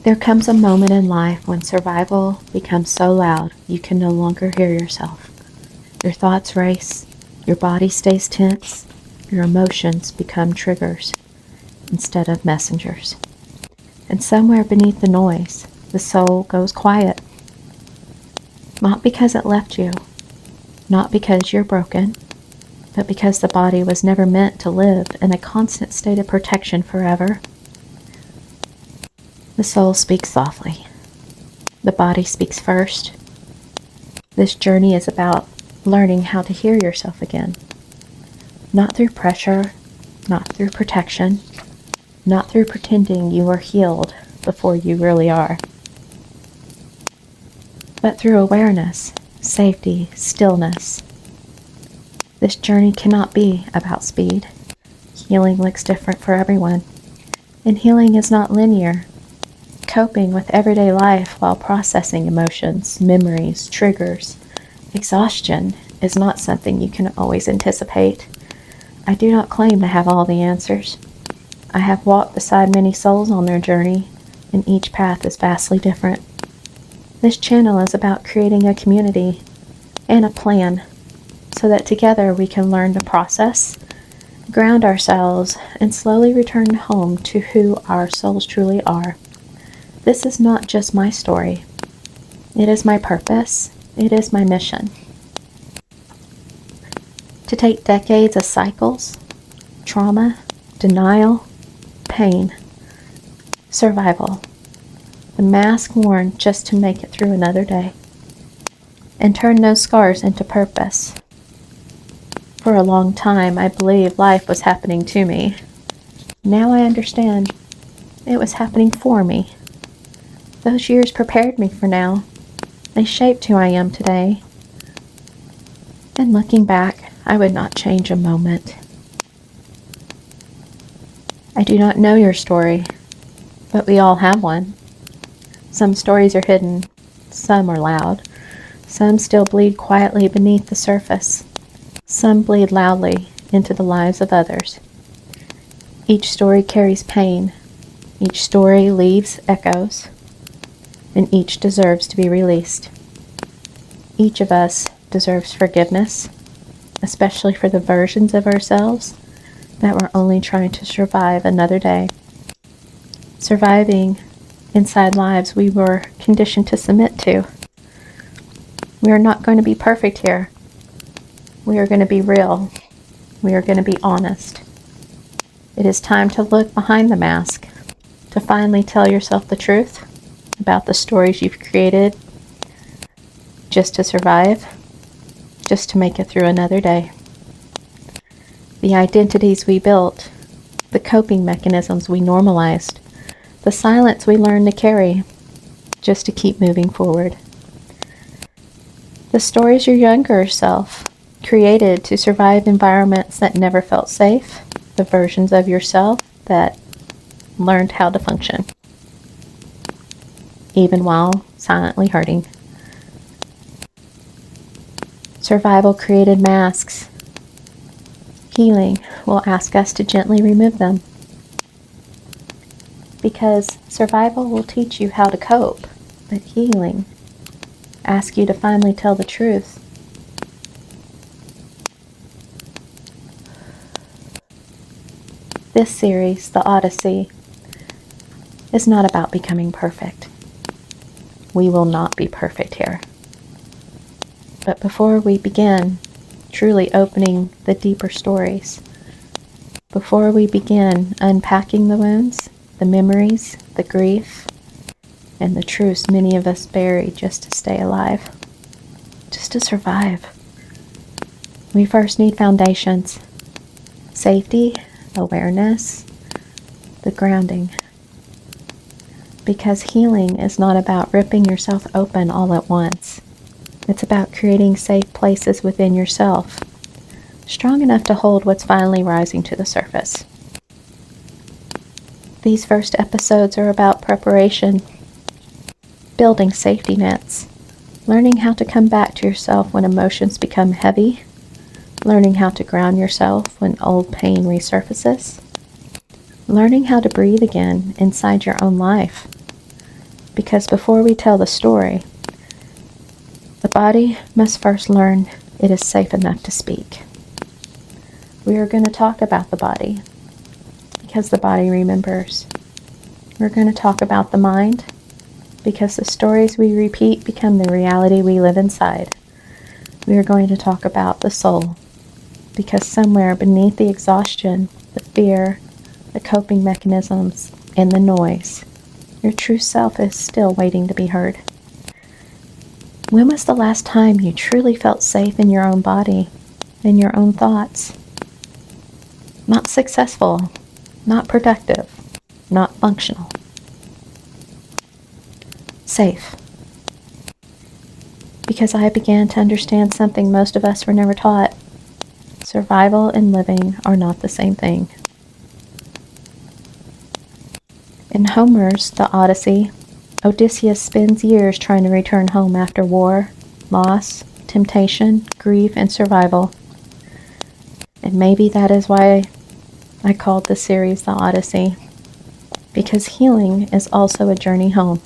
There comes a moment in life when survival becomes so loud you can no longer hear yourself. Your thoughts race, your body stays tense, your emotions become triggers instead of messengers. And somewhere beneath the noise, the soul goes quiet. Not because it left you, not because you're broken, but because the body was never meant to live in a constant state of protection forever. The soul speaks softly. The body speaks first. This journey is about learning how to hear yourself again. Not through pressure, not through protection, not through pretending you are healed before you really are, but through awareness, safety, stillness. This journey cannot be about speed. Healing looks different for everyone, and healing is not linear. Coping with everyday life while processing emotions, memories, triggers, exhaustion is not something you can always anticipate. I do not claim to have all the answers. I have walked beside many souls on their journey, and each path is vastly different. This channel is about creating a community and a plan so that together we can learn to process, ground ourselves, and slowly return home to who our souls truly are. This is not just my story. It is my purpose. It is my mission. To take decades of cycles, trauma, denial, pain, survival, the mask worn just to make it through another day, and turn those scars into purpose. For a long time, I believed life was happening to me. Now I understand it was happening for me. Those years prepared me for now. They shaped who I am today. And looking back, I would not change a moment. I do not know your story, but we all have one. Some stories are hidden, some are loud, some still bleed quietly beneath the surface, some bleed loudly into the lives of others. Each story carries pain, each story leaves echoes, and each deserves to be released. Each of us deserves forgiveness, especially for the versions of ourselves that were only trying to survive another day. Surviving inside lives we were conditioned to submit to. We are not going to be perfect here. We are going to be real. We are going to be honest. It is time to look behind the mask, to finally tell yourself the truth about the stories you've created just to survive, just to make it through another day. The identities we built, the coping mechanisms we normalized, the silence we learned to carry just to keep moving forward. The stories your younger self created to survive environments that never felt safe, the versions of yourself that learned how to function, even while silently hurting. Survival created masks. Healing will ask us to gently remove them. Because survival will teach you how to cope, but healing asks you to finally tell the truth. This series, the Odyssey, is not about becoming perfect. We will not be perfect here. But before we begin truly opening the deeper stories, before we begin unpacking the wounds, the memories, the grief, and the truths many of us bury just to stay alive, just to survive, we first need foundations: safety, awareness, the grounding. Because healing is not about ripping yourself open all at once. It's about creating safe places within yourself, strong enough to hold what's finally rising to the surface. These first episodes are about preparation, building safety nets, learning how to come back to yourself when emotions become heavy, learning how to ground yourself when old pain resurfaces, learning how to breathe again inside your own life, Because before we tell the story, the body must first learn it is safe enough to speak. We are going to talk about the body because the body remembers. We're going to talk about the mind because the stories we repeat become the reality we live inside. We are going to talk about the soul because somewhere beneath the exhaustion, the fear, the coping mechanisms, and the noise, your true self is still waiting to be heard. When was the last time you truly felt safe in your own body, in your own thoughts? Not successful, not productive, not functional. Safe. Because I began to understand something most of us were never taught. Survival and living are not the same thing. In Homer's The Odyssey, Odysseus spends years trying to return home after war, loss, temptation, grief, and survival. And maybe that is why I called the series The Odyssey, because healing is also a journey home.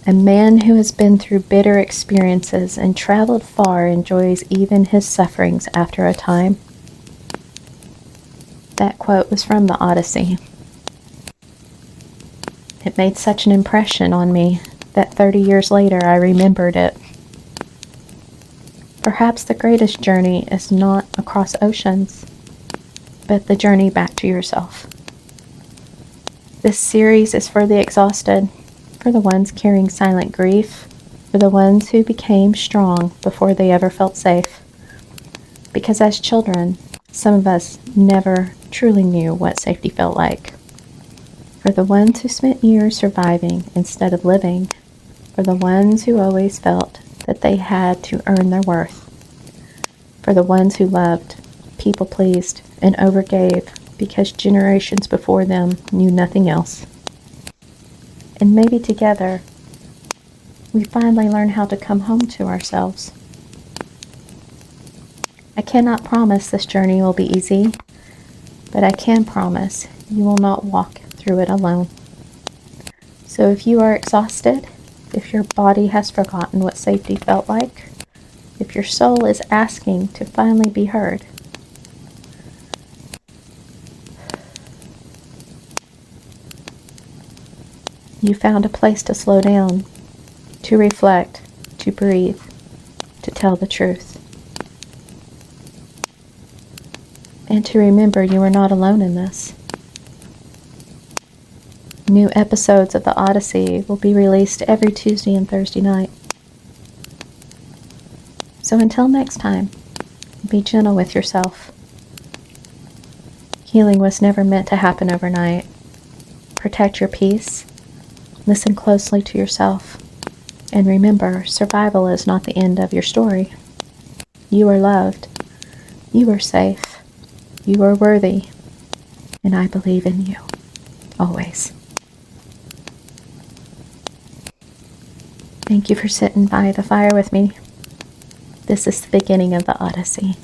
A man who has been through bitter experiences and traveled far enjoys even his sufferings after a time. That quote was from The Odyssey. It made such an impression on me that 30 years later I remembered it. Perhaps the greatest journey is not across oceans, but the journey back to yourself. This series is for the exhausted, for the ones carrying silent grief, for the ones who became strong before they ever felt safe. Because as children, some of us never truly knew what safety felt like. For the ones who spent years surviving instead of living, for the ones who always felt that they had to earn their worth, for the ones who loved, people-pleased, and overgave because generations before them knew nothing else. And maybe together, we finally learn how to come home to ourselves. I cannot promise this journey will be easy, but I can promise you will not walk through it alone. So if you are exhausted, if your body has forgotten what safety felt like, if your soul is asking to finally be heard, you found a place to slow down, to reflect, to breathe, to tell the truth. And to remember you are not alone in this. New episodes of The Odyssey will be released every Tuesday and Thursday night. So until next time, be gentle with yourself. Healing was never meant to happen overnight. Protect your peace. Listen closely to yourself. And remember, survival is not the end of your story. You are loved. You are safe. You are worthy. And I believe in you. Always. Thank you for sitting by the fire with me. This is the beginning of the Odyssey.